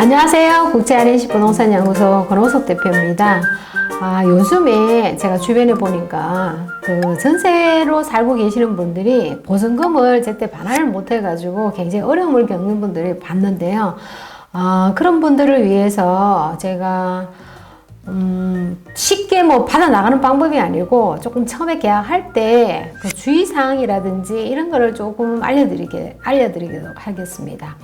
안녕하세요. 국제RNC 부동산연구소 권호석 대표입니다. 요즘에 제가 주변에 보니까 그 전세로 살고 계시는 분들이 보증금을 제때 반환을 못 해가지고 굉장히 어려움을 겪는 분들이 봤는데요. 그런 분들을 위해서 제가 쉽게 받아 나가는 방법이 아니고 조금 처음에 계약할 때 그 주의사항이라든지 이런 거를 조금 알려드리도록 하겠습니다.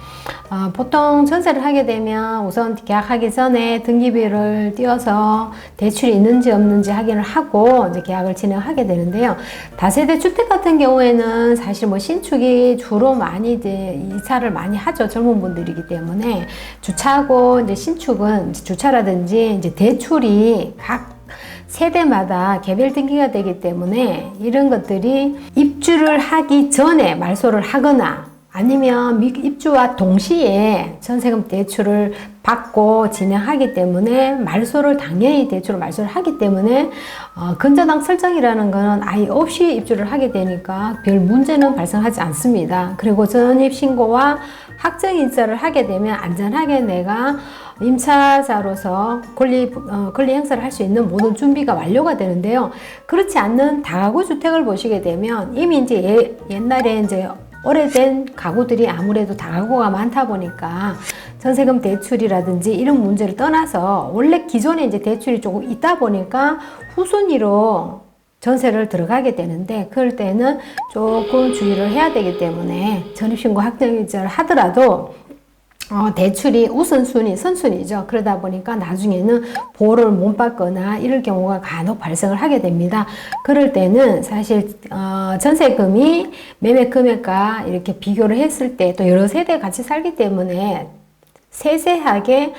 보통 전세를 하게 되면 우선 계약하기 전에 등기비를 띄워서 대출이 있는지 없는지 확인을 하고 이제 계약을 진행하게 되는데요. 다세대 주택 같은 경우에는 사실 신축이 주로 많이 이사를 많이 하죠. 젊은 분들이기 때문에 주차하고 이제 신축은 주차라든지 이제 대출이 각 세대마다 개별 등기가 되기 때문에 이런 것들이 입주를 하기 전에 말소를 하거나 아니면 입주와 동시에 전세금 대출을 받고 진행하기 때문에 당연히 말소를 하기 때문에 근저당 설정이라는 것은 아예 없이 입주를 하게 되니까 별 문제는 발생하지 않습니다. 그리고 전입신고와 확정인자를 하게 되면 안전하게 내가 임차자로서 권리 행사를 할 수 있는 모든 준비가 완료가 되는데요. 그렇지 않는 다가구 주택을 보시게 되면 이미 이제 옛날에 이제 오래된 가구들이 아무래도 다가구가 많다 보니까 전세금 대출이라든지 이런 문제를 떠나서 원래 기존에 이제 대출이 조금 있다 보니까 후순위로 전세를 들어가게 되는데 그럴 때는 조금 주의를 해야 되기 때문에 전입신고 확정일자를 하더라도 대출이 선순위죠. 그러다 보니까 나중에는 보호를 못 받거나 이럴 경우가 간혹 발생을 하게 됩니다. 그럴 때는 사실 전세금이 매매 금액과 이렇게 비교를 했을 때 또 여러 세대 같이 살기 때문에 세세하게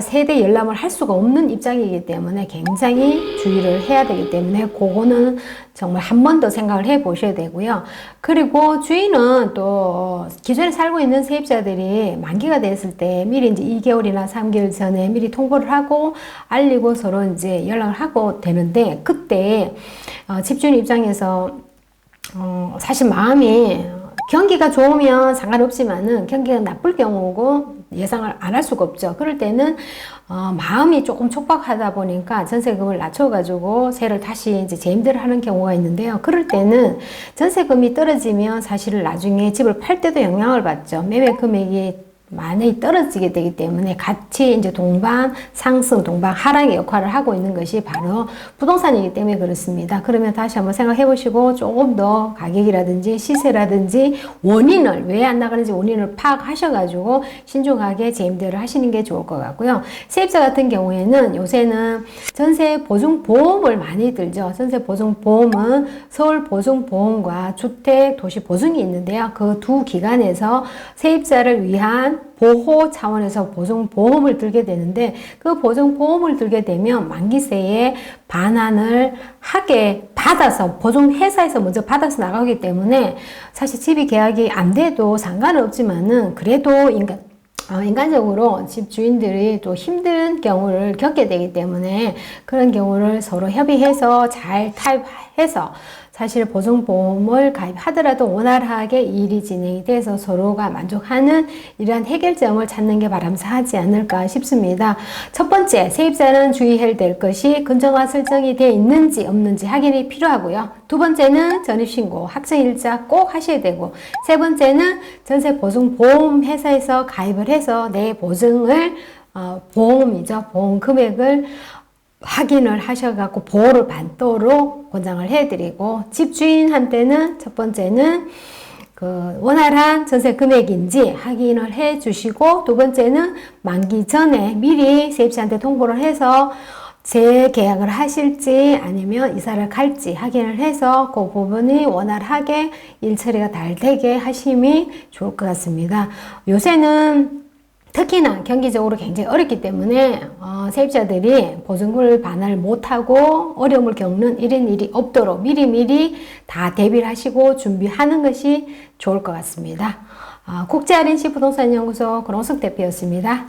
세대 열람을 할 수가 없는 입장이기 때문에 굉장히 주의를 해야 되기 때문에 그거는 정말 한 번 더 생각을 해 보셔야 되고요. 그리고 주의는 또 기존에 살고 있는 세입자들이 만기가 됐을 때 미리 이제 2개월이나 3개월 전에 미리 통보를 하고 알리고 서로 이제 연락을 하고 되는데 그때 집주인 입장에서 사실 마음이 경기가 좋으면 상관없지만은 경기가 나쁠 경우고 예상을 안 할 수가 없죠. 그럴 때는 마음이 조금 촉박하다 보니까 전세금을 낮춰가지고 세를 다시 이제 재임대를 하는 경우가 있는데요. 그럴 때는 전세금이 떨어지면 사실 나중에 집을 팔 때도 영향을 받죠. 매매 금액이 많이 떨어지게 되기 때문에 같이 이제 동반 상승, 동반 하락의 역할을 하고 있는 것이 바로 부동산이기 때문에 그렇습니다. 그러면 다시 한번 생각해 보시고 조금 더 가격이라든지 시세라든지 원인을 왜 안 나가는지 원인을 파악하셔가지고 신중하게 재임대를 하시는 게 좋을 것 같고요. 세입자 같은 경우에는 요새는 전세 보증보험을 많이 들죠. 전세 보증보험은 서울보증보험과 주택도시보증이 있는데요. 그 두 기관에서 세입자를 위한 보호 차원에서 보증보험을 들게 되는데 그 보증보험을 들게 되면 만기세에 반환을 하게 받아서 보증회사에서 먼저 받아서 나가기 때문에 사실 집이 계약이 안 돼도 상관은 없지만은 그래도 인간적으로 집주인들이 또 힘든 경우를 겪게 되기 때문에 그런 경우를 서로 협의해서 잘 타협해서 사실 보증보험을 가입하더라도 원활하게 일이 진행이 돼서 서로가 만족하는 이러한 해결점을 찾는 게 바람직하지 않을까 싶습니다. 첫 번째, 세입자는 주의해야 될 것이 근저당 설정이 되어 있는지 없는지 확인이 필요하고요. 두 번째는 전입신고, 확정일자 꼭 하셔야 되고 세 번째는 전세보증보험 회사에서 가입을 해서 내 보증을 보험 금액을 확인을 하셔갖고 보호를 받도록 권장을 해드리고 집주인한테는 첫 번째는 그 원활한 전세 금액인지 확인을 해 주시고 두 번째는 만기 전에 미리 세입자한테 통보를 해서 재계약을 하실지 아니면 이사를 갈지 확인을 해서 그 부분이 원활하게 일 처리가 잘 되게 하심이 좋을 것 같습니다. 요새는 특히나 경기적으로 굉장히 어렵기 때문에 세입자들이 보증금을 반환을 못하고 어려움을 겪는 이런 일이 없도록 미리미리 다 대비를 하시고 준비하는 것이 좋을 것 같습니다. 국제RNC 부동산연구소 권호석 대표였습니다.